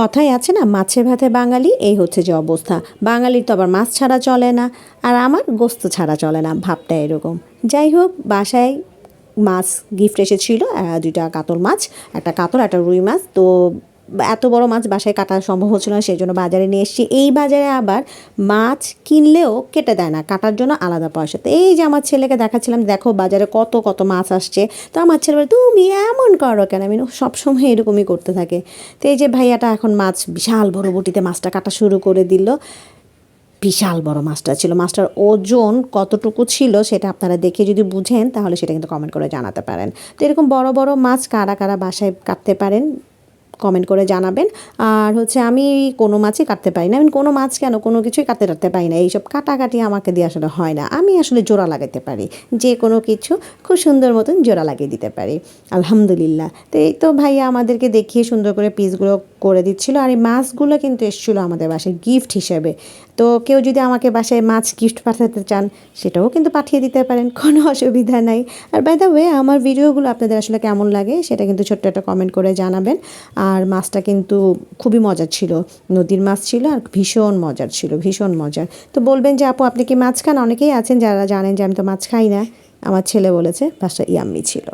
কথাই আছে না, মাছে ভাতে বাঙালি, এই হচ্ছে যে অবস্থা। বাঙালির তো আবার মাছ ছাড়া চলে না, আর আমার গোস্ত ছাড়া চলে না, ভাবটা এরকম। যাই হোক, বাসায় মাছ গিফট এসেছিল, দুইটা কাতল মাছ, একটা কাতল একটা রুই মাছ। তো এত বড় মাছ বাসায় কাটা সম্ভব হচ্ছিল না, সেই জন্য বাজারে নিয়ে এসেছি। এই বাজারে আবার মাছ কিনলেও কেটে দেয় না, কাটার জন্য আলাদা পয়সা। তো এই যে আমার ছেলেকে দেখাচ্ছিলাম, দেখো বাজারে কত কত মাছ আসছে। তো আমার ছেলে বলে, তুমি এমন করো কেন? আমি সবসময় এরকমই করতে থাকে। তো এই যে ভাইয়াটা এখন মাছ বিশাল বড় বটিতে মাছটা কাটা শুরু করে দিল। বিশাল বড় মাছটা ছিল। মাছটার ওজন কতটুকু ছিল সেটা আপনারা দেখে যদি বুঝেন তাহলে সেটা কিন্তু কমেন্ট করে জানাতে পারেন। তো এরকম বড় বড় মাছ কারা কারা বাসায় কাটতে পারেন কমেন্ট করে জানাবেন। আর হচ্ছে আমি কোনো মাছই কাটতে পারি না, আমি কোনো মাছ কেন কোনো কিছুই কাটতে পারি না। এইসব কাটাকাটি আমাকে দিয়ে আসলে হয় না। আমি আসলে জোড়া লাগাতে পারি, যে কোনো কিছু খুব সুন্দর মতন জোড়া লাগিয়ে দিতে পারি, আলহামদুলিল্লাহ। তো এই তো ভাইয়া আমাদেরকে দেখিয়ে সুন্দর করে পিসগুলো করে দিচ্ছিলো। আর এই মাছগুলো কিন্তু এসেছিলো আমাদের বাসায় গিফট হিসেবে। তো কেউ যদি আমাকে বাসায় মাছ গিফট পাঠাতে চান সেটাও কিন্তু পাঠিয়ে দিতে পারেন, কোনো অসুবিধা নাই। আর বাই দ্য ওয়ে, আমার ভিডিওগুলো আপনাদের আসলে কেমন লাগে সেটা কিন্তু ছোট্ট একটা কমেন্ট করে জানাবেন। আর মাছটা কিন্তু খুবই মজার ছিল, নদীর মাছ ছিল আর ভীষণ মজার ছিল, ভীষণ মজার। তো বলবেন যে আপু আপনি কি মাছ খান? অনেকেই আছেন যারা জানেন যে আমি তো মাছ খাই না। আমার ছেলে বলেছে মাছটা ইয়াম্মি ছিল।